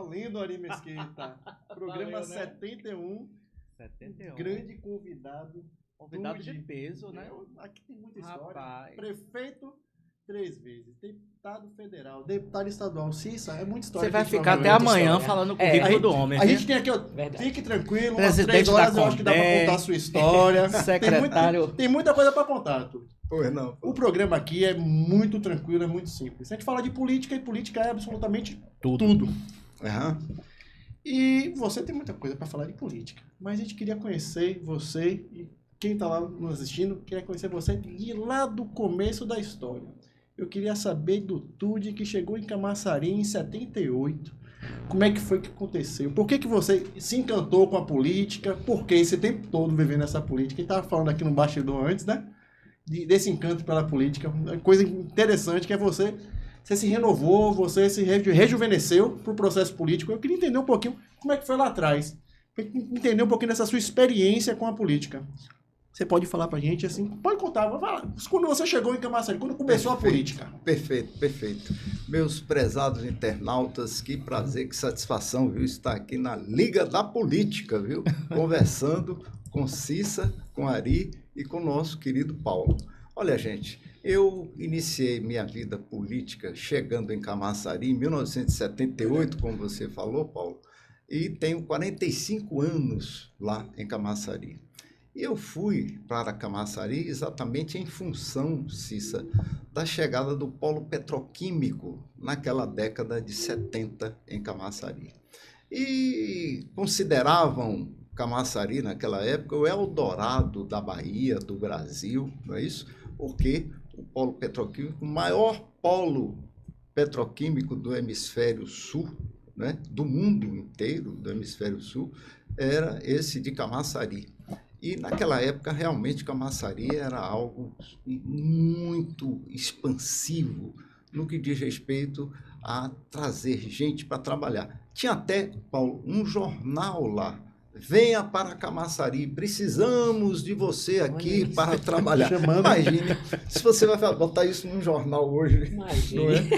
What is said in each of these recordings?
Valendo, Ari Mesquita. Programa Valeu, né? 71. 71. Grande convidado. Convidado Dude. de peso, né? Aqui tem muita história. Rapaz. Prefeito 3 vezes. Deputado federal. Deputado estadual. Cissa, é muita história. Você vai que a gente ficar até muita amanhã história. falando o É, currículo do homem. A viu? gente tem aqui, ó. Verdade. Fique tranquilo. Umas Presidente 3 horas da eu acho que dá pra Condé. contar a sua história. Secretário. Tem muita coisa pra contar, Arthur. Pois não. O programa aqui é muito tranquilo, é muito simples. A gente fala de política e política é absolutamente tudo. Aham. E você tem muita coisa para falar de política. Mas a gente queria conhecer você e quem está lá nos assistindo, queria conhecer você de lá do começo da história. Eu queria saber do Tude que chegou em Camaçari em 78. Como é que foi que aconteceu? Por que você se encantou com a política? Por que esse tempo todo vivendo essa política? A gente estava falando aqui no bastidor antes, né? Desse encanto pela política. Uma coisa interessante que é você se renovou, você se rejuvenesceu para o processo político. Eu queria entender um pouquinho como é que foi lá atrás. Entender um pouquinho dessa sua experiência com a política. Você pode falar pra gente assim? Pode contar, vai falar. Quando você chegou em Camaçari, quando começou a política? Perfeito, perfeito. Meus prezados internautas, que prazer, que satisfação, viu, estar aqui na Liga da Política, viu? Conversando com Cissa, com Ari e com o nosso querido Paulo. Olha, gente, eu iniciei minha vida política chegando em Camaçari em 1978, como você falou, Paulo, e tenho 45 anos lá em Camaçari. E eu fui para Camaçari exatamente em função, Cissa, da chegada do polo petroquímico naquela década de 70 em Camaçari. E consideravam Camaçari naquela época o Eldorado da Bahia, do Brasil, não é isso? Porque o polo petroquímico, o maior polo petroquímico do hemisfério sul, né, do mundo inteiro, do hemisfério sul, era esse de Camaçari. E naquela época, realmente, Camaçari era algo muito expansivo no que diz respeito a trazer gente para trabalhar. Tinha até, Paulo, um jornal lá. Venha para Camaçari, precisamos de você aqui para trabalhar. Imagine, se você vai botar isso num jornal hoje. Imagine. Não é?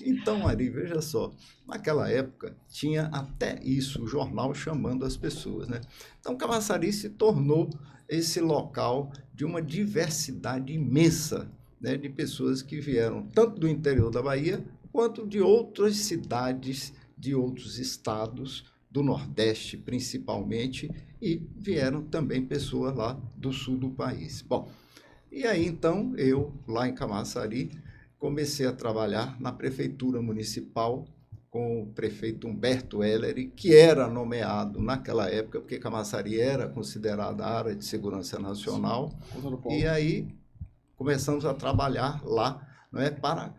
Então, Ari, veja só, naquela época tinha até isso, o jornal chamando as pessoas, né? Então, Camaçari se tornou esse local de uma diversidade imensa, né, de pessoas que vieram tanto do interior da Bahia quanto de outras cidades, de outros estados, do Nordeste principalmente, e vieram também pessoas lá do sul do país. Bom, e aí então eu, lá em Camaçari, comecei a trabalhar na prefeitura municipal com o prefeito Humberto Ellery, que era nomeado naquela época, porque Camaçari era considerada área de segurança nacional. Sim. E aí começamos a trabalhar lá, não é, para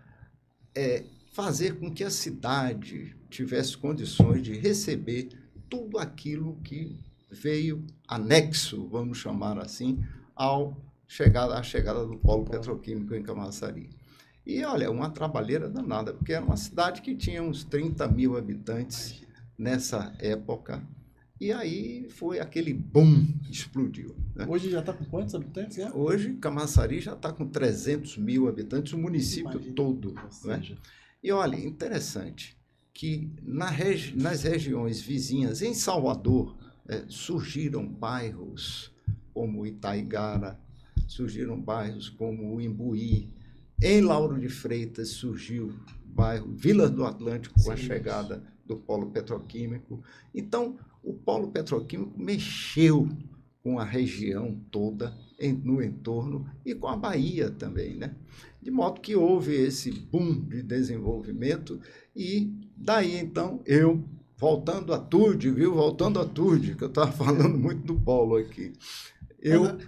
fazer com que a cidade tivesse condições de receber tudo aquilo que veio anexo, vamos chamar assim, à chegada do polo petroquímico em Camaçari. E, olha, uma trabalheira danada, porque era uma cidade que tinha uns 30 mil habitantes nessa época. E aí foi aquele boom, explodiu. Né? Hoje já está com quantos habitantes? Já? Hoje, Camaçari já está com 300 mil habitantes, o município todo. Né? E, olha, interessante que nas regiões vizinhas, em Salvador, surgiram bairros como Itaigara, surgiram bairros como o Imbuí. Em Lauro de Freitas surgiu o bairro Vila do Atlântico com a chegada do polo petroquímico. Então, o polo petroquímico mexeu com a região toda no entorno e com a Bahia também, né? De modo que houve esse boom de desenvolvimento e daí, então, eu, voltando a Tude, que eu estava falando muito do polo aqui.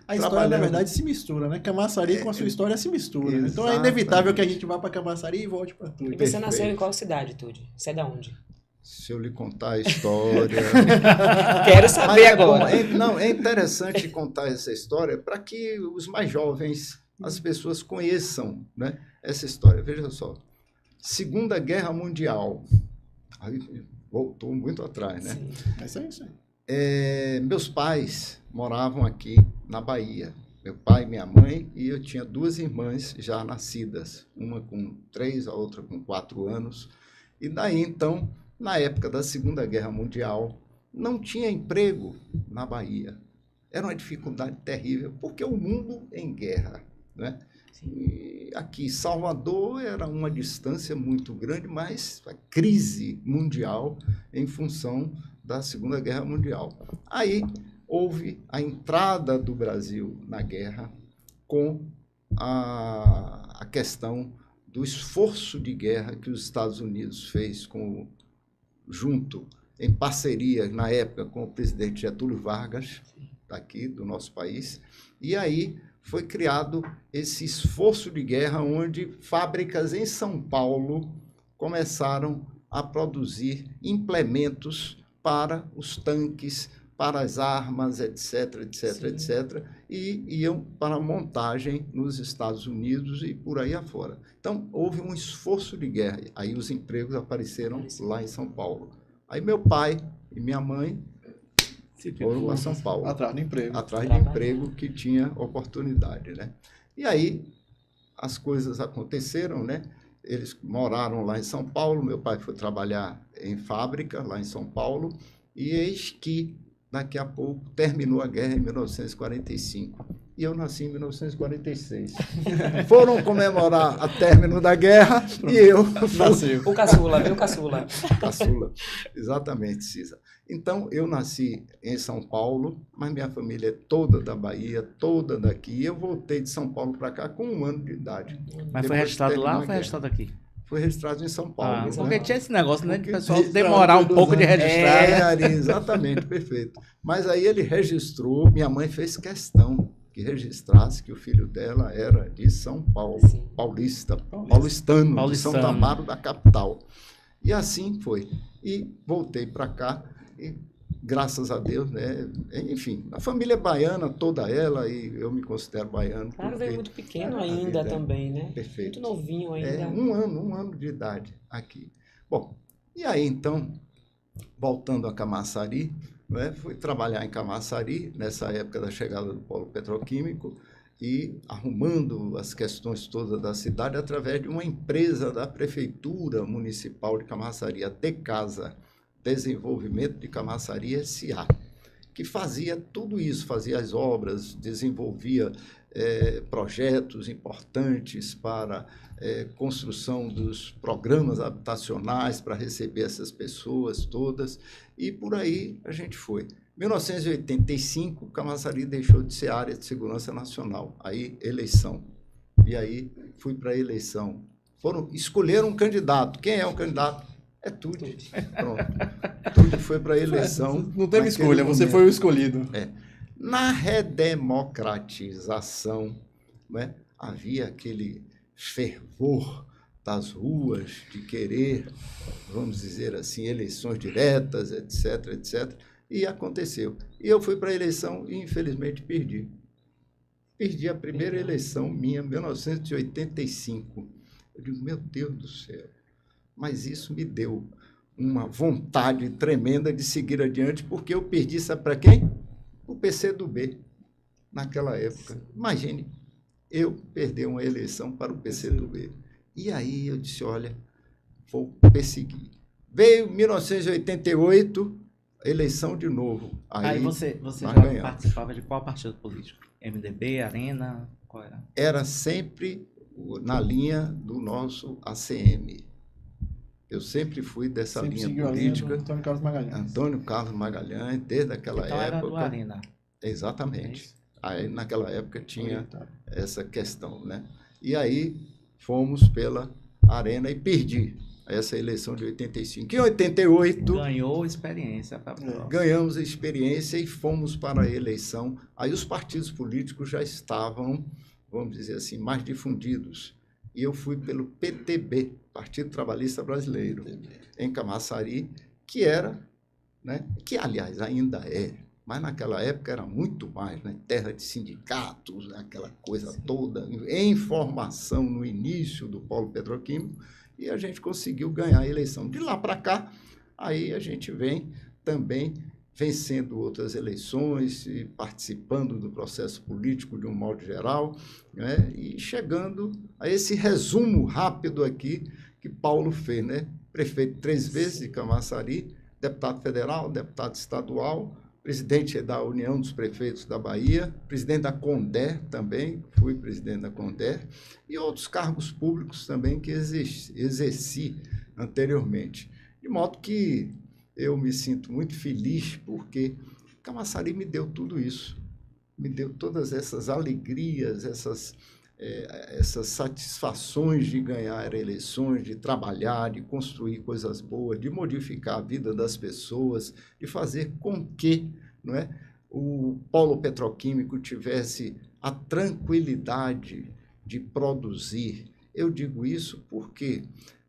A história, na verdade, se mistura, né? Camaçari com a sua história se mistura. Né? Então é inevitável que a gente vá para Camaçari e volte para Tude. E você nasceu em qual cidade, Tude? Você é da onde? Se eu lhe contar a história... Quero saber agora. É interessante contar essa história para que os mais jovens, as pessoas conheçam, né, essa história. Veja só. Segunda Guerra Mundial. Aí voltou muito atrás, né? Sim. É isso aí. Meus pais moravam aqui na Bahia. Meu pai, minha mãe, e eu tinha 2 irmãs já nascidas. Uma com 3, a outra com 4 anos. E daí, então, na época da Segunda Guerra Mundial, não tinha emprego na Bahia. Era uma dificuldade terrível, porque o mundo em guerra, né? E aqui, Salvador era uma distância muito grande, mas a crise mundial em função da Segunda Guerra Mundial. Aí houve a entrada do Brasil na guerra com a questão do esforço de guerra que os Estados Unidos fez junto, em parceria, na época, com o presidente Getúlio Vargas, daqui do nosso país, e aí foi criado esse esforço de guerra onde fábricas em São Paulo começaram a produzir implementos para os tanques, para as armas, etc., etc., etc., e iam para a montagem nos Estados Unidos e por aí afora. Então, houve um esforço de guerra. Aí os empregos apareceram lá em São Paulo. Aí meu pai e minha mãe foram para São Paulo. Atrás do emprego. Atrás de emprego que tinha oportunidade, né? E aí as coisas aconteceram, né? Eles moraram lá em São Paulo, meu pai foi trabalhar em fábrica lá em São Paulo, e eis que daqui a pouco terminou a guerra em 1945. E eu nasci em 1946. Foram comemorar o término da guerra e eu Nasci. O caçula, viu, caçula? caçula. Exatamente, Cisa. Então, eu nasci em São Paulo, mas minha família é toda da Bahia, toda daqui. E eu voltei de São Paulo para cá com 1 ano de idade. Mas Depois foi registrado terminou lá a ou foi guerra. registrado aqui? Foi registrado em São Paulo. Ah, né? porque tinha esse negócio, né? De Porque pessoal registrado demorar um todos pouco os de anos. registrar. né? Ari, exatamente, perfeito. Mas aí ele registrou, minha mãe fez questão que registrasse que o filho dela era de São Paulo, Sim. paulistano, de Paulistano. São Amaro da capital. E assim foi. E voltei para cá e, graças a Deus, né? Enfim, a família é baiana, toda ela, e eu me considero baiano. Claro, porque veio muito pequeno a ainda vida é também, né? perfeito. Muito novinho ainda. É, um ano de idade aqui. Bom, e aí então, voltando a Camaçari, né, fui trabalhar em Camaçari, nessa época da chegada do polo petroquímico, e arrumando as questões todas da cidade através de uma empresa da Prefeitura Municipal de Camaçari, a Tecasa, Desenvolvimento de Camaçari S.A., que fazia tudo isso, fazia as obras, desenvolvia projetos importantes para construção dos programas habitacionais para receber essas pessoas todas, e por aí a gente foi. Em 1985, Camaçari deixou de ser área de segurança nacional, aí eleição, e aí fui para a eleição. Escolheram um candidato. Quem é o candidato? É Tude. Pronto. Tude foi para a eleição. Não teve naquele escolha, você momento. foi o escolhido. Na redemocratização, né, havia aquele fervor das ruas de querer, vamos dizer assim, eleições diretas, etc., etc., e aconteceu. E eu fui para a eleição e, infelizmente, perdi. Perdi a primeira eleição minha, em 1985. Eu digo, meu Deus do céu, mas isso me deu uma vontade tremenda de seguir adiante, porque eu perdi, sabe para quem? O PCdoB, naquela época. Imagine, eu perder uma eleição para o PCdoB. E aí eu disse, olha, vou perseguir. Veio 1988, eleição de novo. Aí você nós já ganhamos. participava de qual partido político? MDB, Arena, qual era? Era sempre na linha do nosso ACM. Eu sempre fui dessa Sempre linha seguiu a linha do política. Antônio Carlos Magalhães. Antônio Carlos Magalhães, desde aquela Então era do época. Arena. Exatamente. Aí, naquela época, tinha Orientado. essa questão, né? E aí, fomos pela Arena e perdi essa eleição de 85. Em 88, Ganhou experiência para ganhamos a experiência e fomos para a eleição. Aí os partidos políticos já estavam, vamos dizer assim, mais difundidos. E eu fui pelo PTB, Partido Trabalhista Brasileiro, em Camaçari, que era, né, que aliás ainda é, mas naquela época era muito mais, né, terra de sindicatos, aquela coisa toda, em formação no início do polo petroquímico, e a gente conseguiu ganhar a eleição. De lá para cá, aí a gente vem também vencendo outras eleições e participando do processo político de um modo geral, né? E chegando a esse resumo rápido aqui que Paulo fez, né? prefeito 3 vezes de Camaçari, deputado federal, deputado estadual, presidente da União dos Prefeitos da Bahia, presidente da CONDER também, fui presidente da CONDER, e outros cargos públicos também que exerci anteriormente. De modo que eu me sinto muito feliz porque Camaçari me deu tudo isso, me deu todas essas alegrias, essas satisfações de ganhar eleições, de trabalhar, de construir coisas boas, de modificar a vida das pessoas, de fazer com que, não é, o polo petroquímico tivesse a tranquilidade de produzir. Eu digo isso porque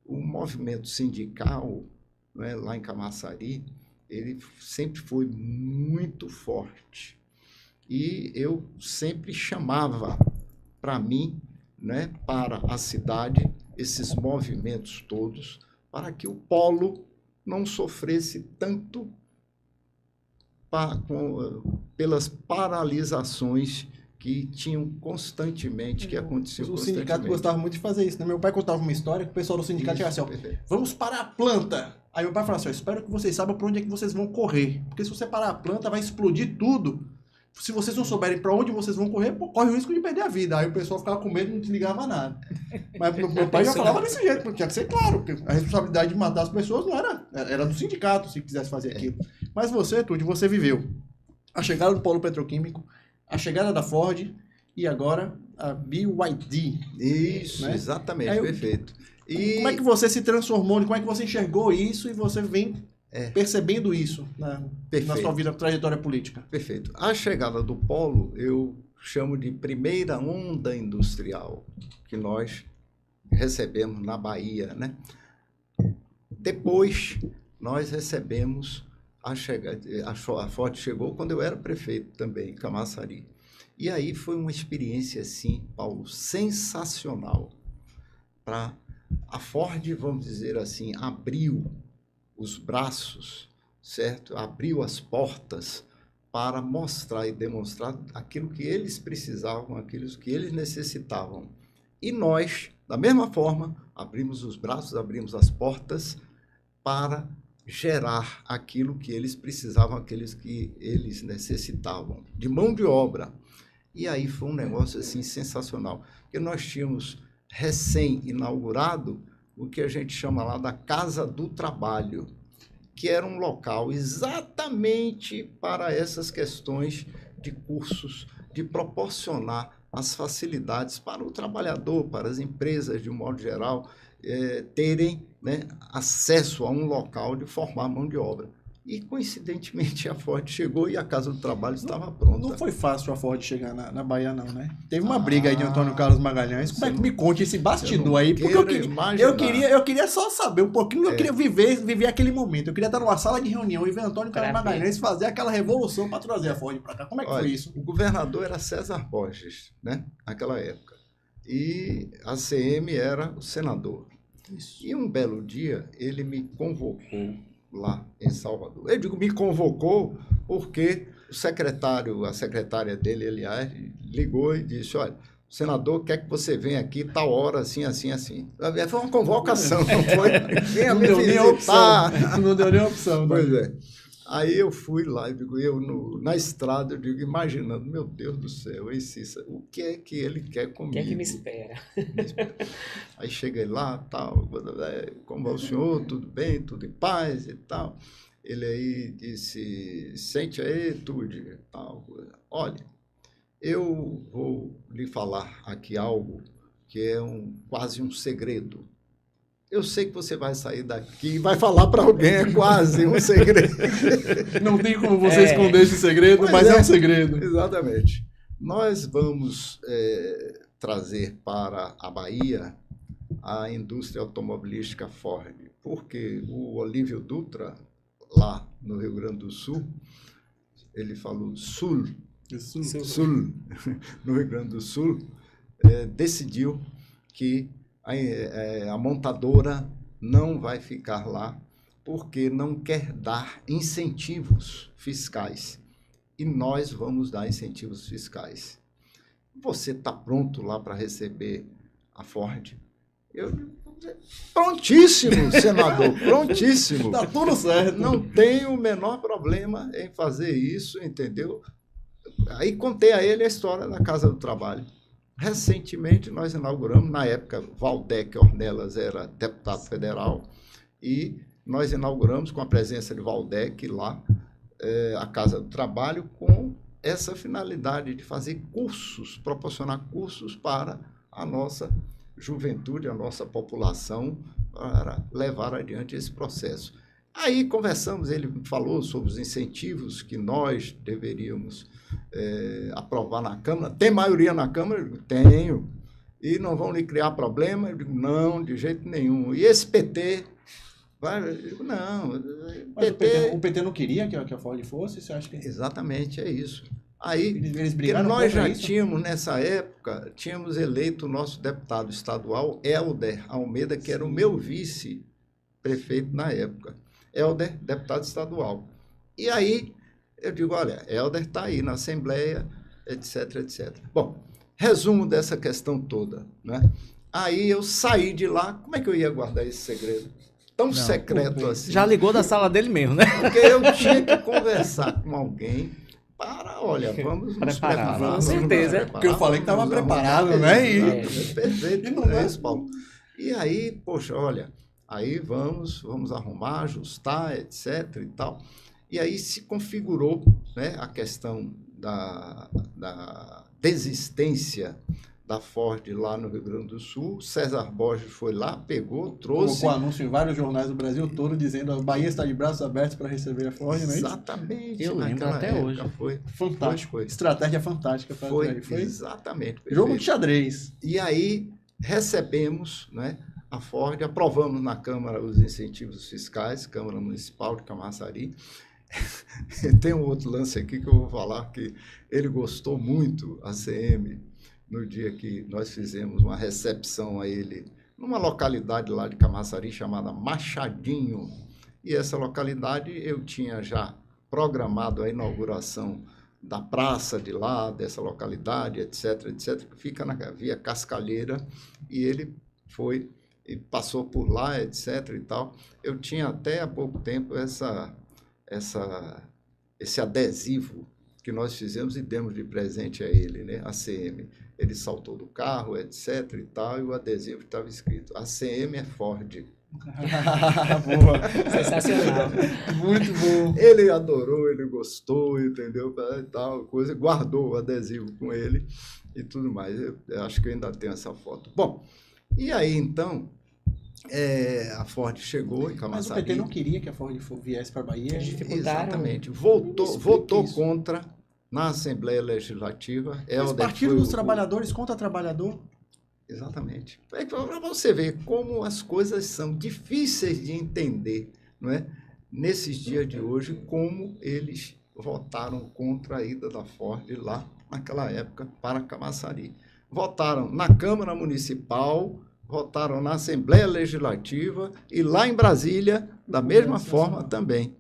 o movimento sindical, não é, lá em Camaçari, ele sempre foi muito forte. E eu sempre chamava para mim, né, para a cidade, esses movimentos todos, para que o polo não sofresse tanto pelas paralisações que tinham constantemente, que aconteciam O constantemente. sindicato gostava muito de fazer isso, né? Meu pai contava uma história que o pessoal do sindicato chegava assim, ó, Perfeito. vamos parar a planta. Aí meu pai falava assim, ó, espero que vocês saibam para onde é que vocês vão correr, porque se você parar a planta vai explodir tudo. Se vocês não souberem para onde vocês vão correr, pô, corre o risco de perder a vida. Aí o pessoal ficava com medo e não desligava nada. Mas meu pai já falava desse jeito, porque tinha que ser claro, porque a responsabilidade de matar as pessoas não era do sindicato, se quisesse fazer aquilo. Mas você, Tude, você viveu a chegada do polo petroquímico, a chegada da Ford e agora a BYD. Isso, né? Exatamente, Aí, perfeito. E como é que você se transformou, como é que você enxergou isso e você vem percebendo isso na sua vida, trajetória política? Perfeito. A chegada do polo eu chamo de primeira onda industrial que nós recebemos na Bahia, né? Depois nós recebemos a chegada, a Ford chegou quando eu era prefeito também, em Camaçari. E aí foi uma experiência, assim, Paulo, sensacional. A Ford, vamos dizer assim, abriu os braços, certo? Abriu as portas para mostrar e demonstrar aquilo que eles precisavam, aquilo que eles necessitavam. E nós, da mesma forma, abrimos os braços, abrimos as portas para gerar aquilo que eles precisavam, aqueles que eles necessitavam, de mão de obra. E aí foi um negócio assim sensacional, porque nós tínhamos recém-inaugurado o que a gente chama lá da Casa do Trabalho, que era um local exatamente para essas questões de cursos, de proporcionar as facilidades para o trabalhador, para as empresas, de um modo geral, terem, né, acesso a um local de formar mão de obra. E, coincidentemente, a Ford chegou e a Casa do Trabalho estava pronta. Não foi fácil a Ford chegar na Bahia, não, né? Teve uma briga aí de Antônio Carlos Magalhães. Como é que me conte esse bastidor aí? Porque eu queria só saber um pouquinho, eu queria viver aquele momento. Eu queria estar numa sala de reunião e ver Antônio Carlos Magalhães fazer aquela revolução para trazer a Ford para cá. Como é que foi isso? O governador era César Borges, né? Naquela época. E a CM era o senador. Isso. E um belo dia, ele me convocou lá em Salvador. Eu digo, me convocou porque a secretária dele, aliás, ligou e disse, olha, o senador quer que você venha aqui tal hora, assim, assim, assim. Foi uma convocação, não foi? Venha não me deu nem a opção. Não deu nem a opção. Né? Pois é. Aí eu fui lá, na estrada, eu digo, imaginando, meu Deus do céu, hein, Cícera, o que é que ele quer comigo? O que é que me espera? Aí cheguei lá, tal, como vai o senhor, tudo bem, tudo em paz e tal. Ele aí disse, sente aí, Tude, tal. Olha, eu vou lhe falar aqui algo que é quase um segredo. Eu sei que você vai sair daqui e vai falar para alguém, é quase um segredo. Não tem como você esconder esse segredo, mas é um segredo. Exatamente. Nós vamos trazer para a Bahia a indústria automobilística Ford, porque o Olívio Dutra, lá no Rio Grande do Sul, ele falou Sul, no Rio Grande do Sul, decidiu que a montadora não vai ficar lá porque não quer dar incentivos fiscais. E nós vamos dar incentivos fiscais. Você está pronto lá para receber a Ford? Eu digo, prontíssimo, senador, prontíssimo. Tá tudo certo. Não tenho o menor problema em fazer isso, entendeu? Aí contei a ele a história da Casa do Trabalho. Recentemente nós inauguramos, na época Valdec Ornelas era deputado federal, e nós inauguramos com a presença de Valdec lá, a Casa do Trabalho, com essa finalidade de fazer cursos, proporcionar cursos para a nossa juventude, a nossa população, para levar adiante esse processo. Aí conversamos, ele falou sobre os incentivos que nós deveríamos aprovar na Câmara. Tem maioria na Câmara? Eu digo, tenho. E não vão lhe criar problema? Eu digo, não, de jeito nenhum. E esse PT? Eu digo, não. Mas o PT não queria que a Ford fosse? Você acha que... Exatamente, é isso. Aí, Eles porque brigaram nós contra já isso? tínhamos, nessa época, tínhamos eleito o nosso deputado estadual, Helder Almeida, que era o meu vice-prefeito na época. Helder, deputado estadual. E aí, eu digo, olha, Helder está aí na Assembleia, etc, etc. Bom, resumo dessa questão toda, né? Aí eu saí de lá, como é que eu ia guardar esse segredo? Tão secreto assim. Já ligou da sala dele mesmo, né? Porque eu tinha que conversar com alguém para, olha, vamos nos Preparar, preparar. com certeza. Porque eu falei que estava vamos preparado, arrumar. né? Perfeito, E não é vai. isso, Paulo. E aí, poxa, olha, aí vamos arrumar, ajustar, etc e tal. E aí se configurou, né, a questão da desistência da Ford lá no Rio Grande do Sul. César Borges foi lá, pegou, trouxe. Colocou anúncio em vários jornais do Brasil todo dizendo a Bahia está de braços abertos para receber a Ford, não é isso? Exatamente. Eu lembro naquela até época hoje. Foi. Fantástico. Foi. Estratégia fantástica para Foi, atrair. Foi exatamente. jogo perfeito. de xadrez. E aí recebemos, né, a Ford, aprovamos na Câmara os incentivos fiscais, Câmara Municipal de Camaçari. Tem um outro lance aqui que eu vou falar, que ele gostou muito, a CM, no dia que nós fizemos uma recepção a ele, numa localidade lá de Camaçari chamada Machadinho. E essa localidade eu tinha já programado a inauguração da praça de lá, dessa localidade, etc, etc, que fica na Via Cascalheira, e ele foi e passou por lá, etc e tal. Eu tinha até há pouco tempo esse adesivo que nós fizemos e demos de presente a ele, né? A CM. Ele saltou do carro, etc e tal, e o adesivo estava escrito: a CM é Ford. Boa. Sensacional. Muito bom. Ele adorou, ele gostou, entendeu? E tal, coisa, guardou o adesivo com ele e tudo mais. Eu acho que eu ainda tenho essa foto. Bom, e aí então, a Ford chegou em Mas Camaçari. o PT não queria que a Ford viesse para a Bahia. Eles dificultaram. Exatamente. Explica Votou isso. contra na Assembleia Legislativa. Mas Helder Partido foi dos Trabalhadores contra trabalhador. Exatamente. Para você ver como as coisas são difíceis de entender, não é? Nesses dias de hoje, como eles votaram contra a ida da Ford lá, naquela época, para Camaçari. Votaram na Câmara Municipal, votaram na Assembleia Legislativa e lá em Brasília, da mesma forma também.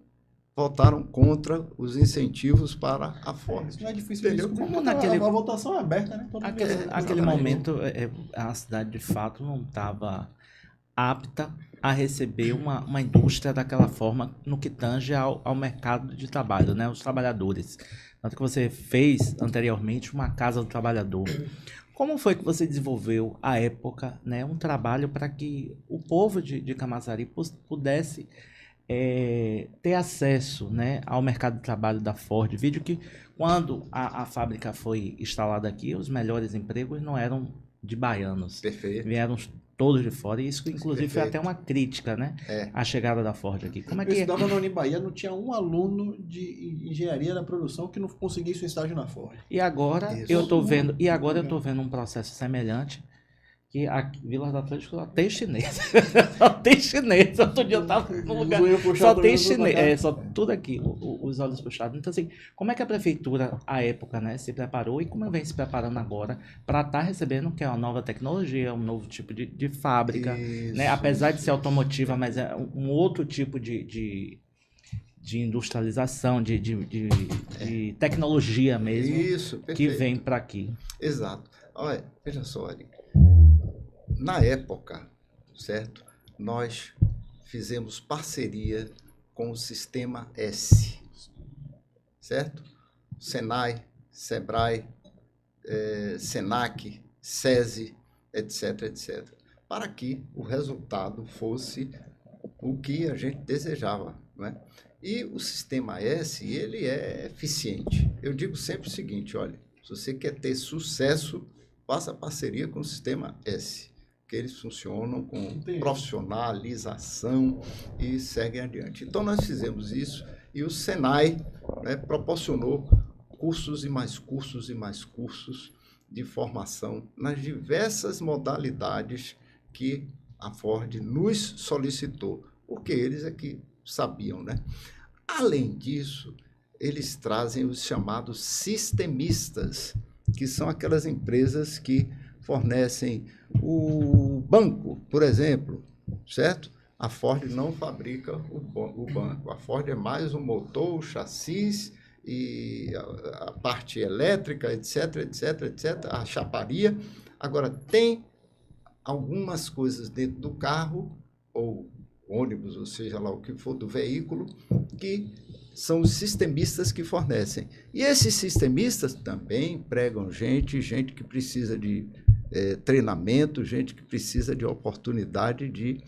Votaram contra os incentivos para a Ford. Isso não é difícil Entendeu? de descobrir, Como porque naquele- a votação é aberta, né? Todo mundo Aquele exatamente. momento, a cidade de fato não estava apta a receber uma indústria daquela forma no que tange ao mercado de trabalho, né? Os trabalhadores. Tanto que você fez anteriormente uma casa do trabalhador. Como foi que você desenvolveu, à época, né, um trabalho para que o povo de Camaçari pudesse ter acesso, né, ao mercado de trabalho da Ford? Vídeo que, quando a fábrica foi instalada aqui, os melhores empregos não eram de baianos, Perfeito. vieram todos de fora, e isso inclusive foi Perfeito. até uma crítica, né, à chegada da Ford aqui. Como é Eu que estudava na Unibahia, não tinha um aluno de engenharia da produção que não conseguisse um estágio na Ford. E agora Isso. eu tô vendo um processo semelhante, que a Vila do Atlântico só tem chinês. Só tem chinês. Outro dia eu tava num lugar, só tem chinês. Só tudo aqui, os olhos puxados. Então, assim, como é que a prefeitura, à época, né, se preparou e como vem se preparando agora para estar recebendo, que é uma nova tecnologia, um novo tipo de fábrica, né? Apesar de ser automotiva, mas é um outro tipo de industrialização, de tecnologia mesmo, Isso, que perfeito. vem para aqui. Exato. Olha, veja só, Ari. Na época, certo? Nós fizemos parceria com o Sistema S, certo? Senai, Sebrae, Senac, SESI, etc, etc, para que o resultado fosse o que a gente desejava, não é? E o Sistema S, ele é eficiente. Eu digo sempre o seguinte, olha, se você quer ter sucesso, faça parceria com o Sistema S, que eles funcionam com profissionalização e seguem adiante. Então, nós fizemos isso e o Senai, né, proporcionou cursos e mais cursos e mais cursos de formação nas diversas modalidades que a Ford nos solicitou, porque eles é que sabiam, né? Além disso, eles trazem os chamados sistemistas, que são aquelas empresas que fornecem o banco, por exemplo, certo? A Ford não fabrica o banco. A Ford é mais o motor, o chassis e a parte elétrica, etc, etc, etc, a chaparia. Agora, tem algumas coisas dentro do carro, ou ônibus, ou seja lá o que for do veículo, que são os sistemistas que fornecem. E esses sistemistas também empregam gente que precisa de treinamento, gente que precisa de oportunidade de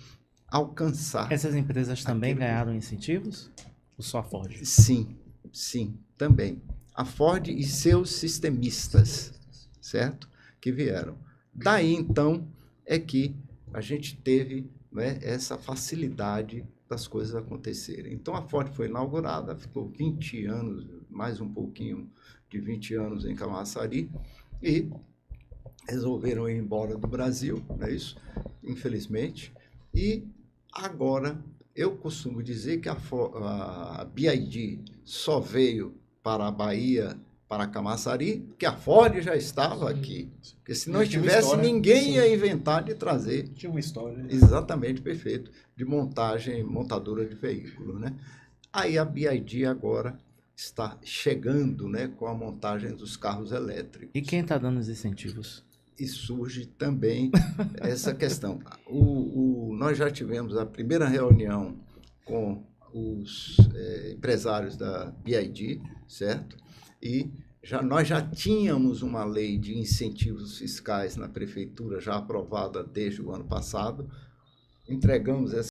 alcançar. Essas empresas também ganharam incentivos? Ou só a Ford? Sim, sim, também. A Ford e seus sistemistas, certo? Que vieram. Daí, então, é que a gente teve, né, essa facilidade das coisas acontecerem. Então, a Ford foi inaugurada, ficou 20 anos, mais um pouquinho de 20 anos em Camaçari, e resolveram ir embora do Brasil, não é isso? Infelizmente. E agora, eu costumo dizer que a BYD só veio para a Bahia, para Camaçari, que a Ford já estava aqui. Porque se não estivesse, ninguém ia inventar de trazer. Tinha uma história. Exatamente, perfeito. De montadora de veículos, né? Aí a BYD agora está chegando, né, com a montagem dos carros elétricos. E quem está dando os incentivos? E surge também essa questão. Nós já tivemos a primeira reunião com os empresários da BYD, certo? E nós já tínhamos uma lei de incentivos fiscais na prefeitura, já aprovada desde o ano passado. Entregamos essa